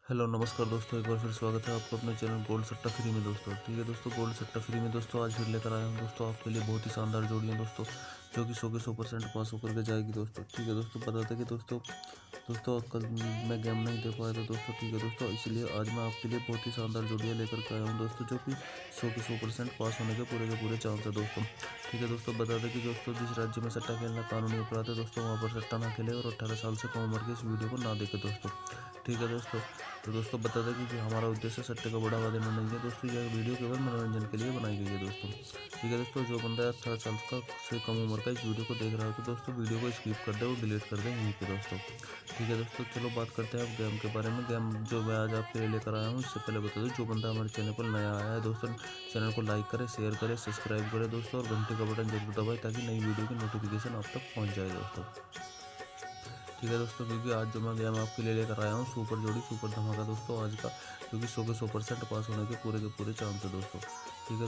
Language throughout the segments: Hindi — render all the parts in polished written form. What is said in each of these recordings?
हेलो नमस्कार दोस्तों, एक बार फिर स्वागत है आपको अपने चैनल गोल्ड सट्टा फ्री में दोस्तों। ठीक है दोस्तों, गोल्ड सट्टा फ्री में दोस्तों आज फिर लेकर आया हूँ दोस्तों आपके लिए बहुत ही शानदार जोड़ियाँ दोस्तों, जो कि 100% पास होकर के जाएगी दोस्तों। ठीक है दोस्तों, बताते कि दोस्तों दोस्तों कल मैं गेम नहीं दे पाया था दोस्तों। ठीक है दोस्तों, इसलिए आज मैं आपके लिए बहुत ही शानदार जोड़ियाँ लेकर के आया हूँ दोस्तों, जो कि 100% पास होने के पूरे चांस है दोस्तों। ठीक है दोस्तों, बता दें कि दोस्तों जिस राज्य में सट्टा खेलना कानूनी अपराध है दोस्तों, वहाँ पर सट्टा ना खेले और 18 साल से कम उम्र के इस वीडियो को ना देखे दोस्तों। ठीक है दोस्तों, तो दोस्तों बता दें कि हमारा उद्देश्य सट्टे को बढ़ावा देना नहीं है दोस्तों, यह वीडियो केवल मनोरंजन के लिए बनाई गई है दोस्तों। ठीक है दोस्तों, जो बंदा 18 साल का से कम उम्र का इस वीडियो को देख रहा हो तो दोस्तों वीडियो को स्किप कर दे और डिलीट कर दे यहीं पे दोस्तों। ठीक है दोस्तों, चलो बात करते हैं अब गेम के बारे में। गेम जो मैं आज आपके लिए लेकर आया हूँ, इससे पहले बता दूँ जो बंदा हमारे चैनल पर नया आया है दोस्तों, चैनल को लाइक करे, शेयर करे, सब्सक्राइब करे दोस्तों, और घंटे का बटन जरूर दबाए ताकि नई वीडियो की नोटिफिकेशन आप तक पहुँच जाए दोस्तों। ठीक है दोस्तों, क्योंकि आज जो मैं गेम आपके लिए लेकर आया हूँ सुपर जोड़ी सुपर धमाका दोस्तों आज का, क्योंकि 100 के 100% पास होने के पूरे चांस है दोस्तों। ठीक है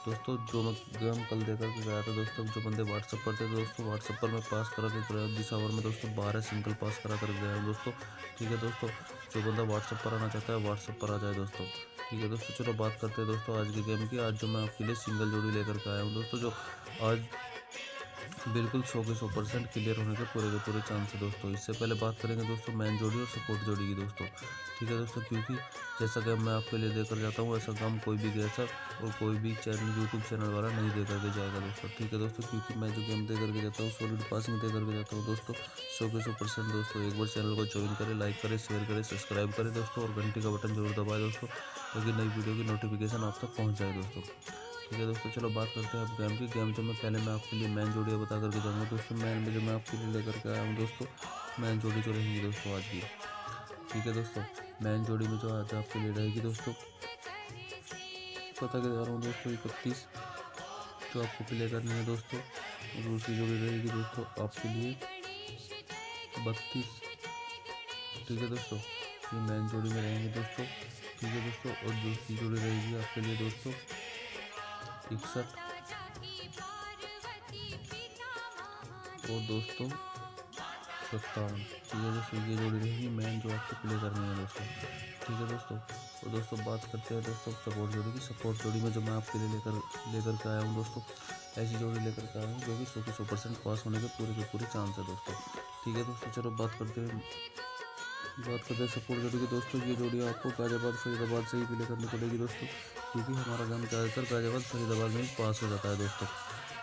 दोस्तों जो मैं गेम कल देकर के गया था दोस्तों, जो बंदे व्हाट्सअप पर थे दोस्तों, व्हाट्सअप पर मैं पास करा के गया दिस आवर में दोस्तों 12 सिंगल पास करा कर गया हूँ दोस्तों। ठीक है दोस्तों, जो बंदा व्हाट्सअप पर आना चाहता है व्हाट्सअप पर आ जाए दोस्तों। ठीक है दोस्तों, चलो बात करते हैं दोस्तों आज के गेम की। आज जो मैं आपके लिए सिंगल जोड़ी लेकर के आया हूँ दोस्तों, जो आज बिल्कुल 100 के 100% क्लियर होने के पूरे चांस है दोस्तों। इससे पहले बात करेंगे दोस्तों मैन जोड़ी और सपोर्ट जोड़ी की दोस्तों। ठीक है दोस्तों, क्योंकि जैसा गेम मैं आपके लिए देकर जाता हूँ वैसा काम कोई भी गैसा और कोई भी चैनल यूट्यूब चैनल वाला नहीं दे करके जाएगा दोस्तों। ठीक है दोस्तों, क्योंकि मैं जो गेम दे करके जाता हूँ सॉलिड पासिंग दे करके जाता हूँ दोस्तों 100 के 100% दोस्तों। एक बार चैनल को ज्वाइन करें, लाइक करें, शेयर करें, सब्सक्राइब करें दोस्तों, और घंटी का बटन जरूर दबाएं दोस्तों, ताकि नई वीडियो की नोटिफिकेशन आप तक पहुँच जाए दोस्तों। ठीक है दोस्तों, चलो बात करते हैं अब गेम की। गेम जो मैं पहले मैं आपके लिए मैन जोड़ियाँ बता करके जाऊँगा दोस्तों। मैन में जो मैं आपके लिए लेकर के आया हूँ दोस्तों, मैन जोड़ी जो रहेगी दोस्तों आज की। ठीक है दोस्तों, मैन जोड़ी में जो आज आपके लिए रहेगी दोस्तों, पता कर जा रहा हूँ दोस्तों 31 जो आपको प्ले करनी है दोस्तों। और दूसरी जोड़ी रहेगी दोस्तों आपके लिए 32। ठीक है दोस्तों, ये मैन जोड़ी में रहेंगे दोस्तों। ठीक है दोस्तों, और दूसरी जोड़ी रहेगी आपके लिए दोस्तों 61 और दोस्तों 57। ठीक है दोस्तों, ये जोड़ी रहेगी मैन जो आपको प्ले करनी है दोस्तों। ठीक है दोस्तों, और दोस्तों बात करते हैं दोस्तों सपोर्ट जोड़ी की। सपोर्ट जोड़ी में जो मैं आपके लिए लेकर के आया हूँ दोस्तों, ऐसी जोड़ी लेकर के आया हूँ जो कि 100 के 100% पास होने के पूरे चांस है दोस्तों। ठीक है दोस्तों, चलो बात करते हैं सपोर्ट जोड़ी की दोस्तों। ये जोड़ी आपको गाजियाबाद फरीदाबाद से ही प्ले करनी पड़ेगी दोस्तों, क्योंकि हमारा गेम ज़्यादातर गाजियाबाद फरीदाबाद में ही पास हो जाता है दोस्तों।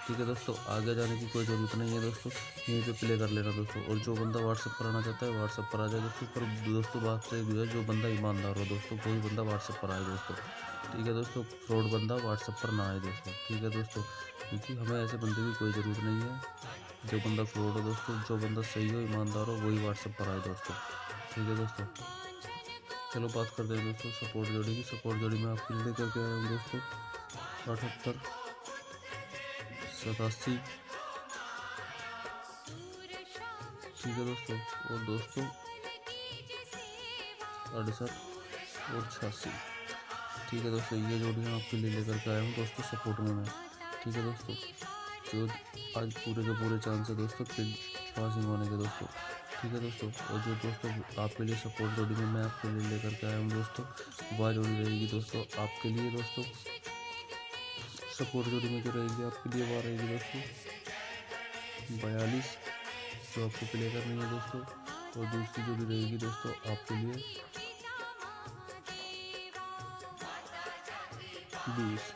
ठीक है दोस्तों, आगे जाने की कोई ज़रूरत नहीं है दोस्तों, यहीं पे प्ले कर लेना दोस्तों। और जो बंदा व्हाट्सअप पर आना चाहता है व्हाट्सअप पर आ जाए दोस्तों। पर दोस्तों बात से भी है, जो बंदा ईमानदार हो दोस्तों कोई बंदा व्हाट्सअप पर आए दोस्तों। ठीक है दोस्तों, फ्रॉड बंदा व्हाट्सअप पर ना आए दोस्तों। ठीक है दोस्तों, क्योंकि हमें ऐसे बंदे की कोई ज़रूरत नहीं है। जो बंदा फ्रॉड हो दोस्तों, जो बंदा सही हो ईमानदार हो वही व्हाट्सअप पर आए दोस्तों। ठीक है दोस्तों, चलो बात करते हैं दोस्तों सपोर्ट जोड़ी की। सपोर्ट जोड़ी में आपके लिए लेकर के आया हूँ दोस्तों 78, 87। ठीक है दोस्तों, और दोस्तों 68 और 86। ठीक है दोस्तों, ये जोड़ियाँ आपके लिए लेकर के आया हूँ दोस्तों सपोर्ट में मैं। ठीक है दोस्तों, जो आज पूरे के पूरे चांस है दोस्तों पासिंग होने के दोस्तों। ठीक है दोस्तों, और जो दोस्तों आपके लिए सपोर्ट जोड़ी में मैं आपके लिए लेकर के आया हूँ दोस्तों, वह जोड़ी रहेगी दोस्तों आपके लिए दोस्तों। सपोर्ट जोड़ी में जो रहेगी आपके लिए वह रहेगी दोस्तों 42 जो आपको प्ले करनी है दोस्तों। और दूसरी जोड़ी रहेगी दोस्तों आपके लिए 20।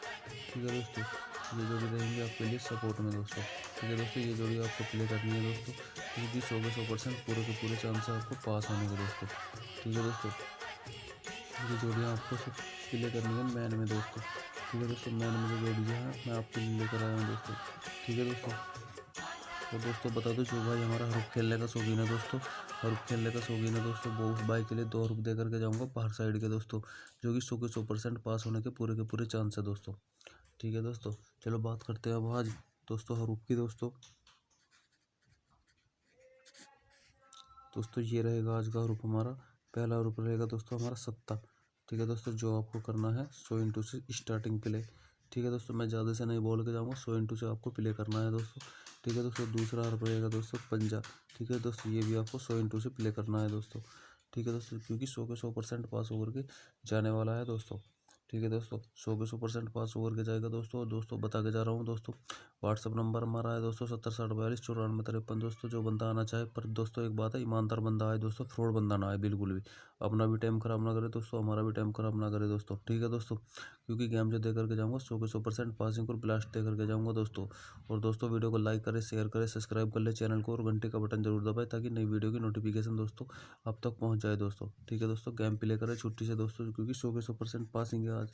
ठीक है दोस्तों, ये जोड़ी रहेंगी आपके लिए सपोर्ट में दोस्तों। ठीक है दोस्तों, ये जोड़ी आपको प्ले करनी है दोस्तों, क्योंकि 100 के 100% पूरे चांस है आपको पास होने के दोस्तों। ठीक है दोस्तों, ये जोड़ियाँ आपको सब प्ले करनी है मैन में दोस्तों। ठीक है दोस्तों, मैन में जो जोड़ियाँ हैं मैं आपके लिए लेकर आया हूँ दोस्तों। ठीक है दोस्तों, और दोस्तों बता दो जो भाई हमारा हरूफ खेलने का शौकीन है दोस्तों, हरूफ खेलने का शौकीन है दोस्तों, वो उस भाई के लिए 2 हरूफ दे करके जाऊँगा बाहर साइड के दोस्तों, जो कि 100 के 100% पास होने के पूरे चांस है दोस्तों। ठीक है दोस्तों, चलो बात करते हैं अब आज दोस्तों हरूफ की दोस्तों ये रहेगा आज का हरूफ हमारा। पहला हरूफ रहेगा दोस्तों हमारा 70। ठीक है दोस्तों, जो आपको करना है 100 इंटू से स्टार्टिंग प्ले। ठीक है दोस्तों, मैं ज़्यादा से नहीं बोल के जाऊँगा, 100 इंटू से आपको प्ले करना है दोस्तों। ठीक है दोस्तों, दूसरा हरूफ रहेगा दोस्तों 50। ठीक है दोस्तों, ये भी आपको 100 इंटू से प्ले करना है दोस्तों। ठीक है दोस्तों, क्योंकि 100% पास होकर के जाने वाला है दोस्तों। ठीक है दोस्तों, 100% पास होकर के जाएगा दोस्तों। और दोस्तों बता के जा रहा हूँ दोस्तों, व्हाट्सअप नंबर हमारा है दोस्तों 7060429453 दोस्तों। जो बंदा आना चाहे, पर दोस्तों एक बात है, ईमानदार बंदा आए दोस्तों, फ्रॉड बंदा ना आए बिल्कुल भी। अपना भी टाइम खराब ना करे दोस्तों, हमारा भी टाइम खराब ना करे दोस्तों। ठीक है दोस्तों, क्योंकि गेम जो दे करके जाऊँगा 100% पासिंग और ब्लास्ट दे करके जाऊँगा दोस्तों। और दोस्तों वीडियो को लाइक करें, शेयर करें, सब्सक्राइब कर ले चैनल को, और घंटे का बटन जरूर दबाएं ताकि नई वीडियो की नोटिफिकेशन दोस्तों आप तक पहुंच जाए दोस्तों। ठीक है दोस्तों, गेम प्ले करें छुट्टी से दोस्तों, क्योंकि 100% पासिंग है आज।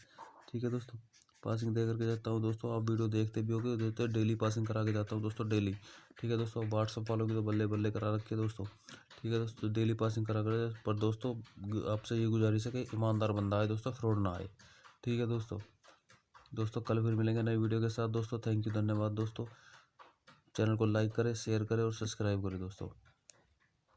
ठीक है दोस्तों, पासिंग दे करके जाता हूँ दोस्तों। आप वीडियो देखते भी होगे, देते डेली पासिंग करा के जाता हूँ दोस्तों, डेली। ठीक है दोस्तों, व्हाट्सअप वालों की तो बल्ले बल्ले करा रखी है दोस्तों। ठीक है दोस्तों, डेली पासिंग करा कर, पर दोस्तों आपसे ये गुजारिश है कि ईमानदार बंदा आए दोस्तों, फ्रॉड ना आए। ठीक है दोस्तों, दोस्तों कल फिर मिलेंगे नई वीडियो के साथ दोस्तों। थैंक यू, धन्यवाद दोस्तों। चैनल को लाइक करें, शेयर करें और सब्सक्राइब करें दोस्तों।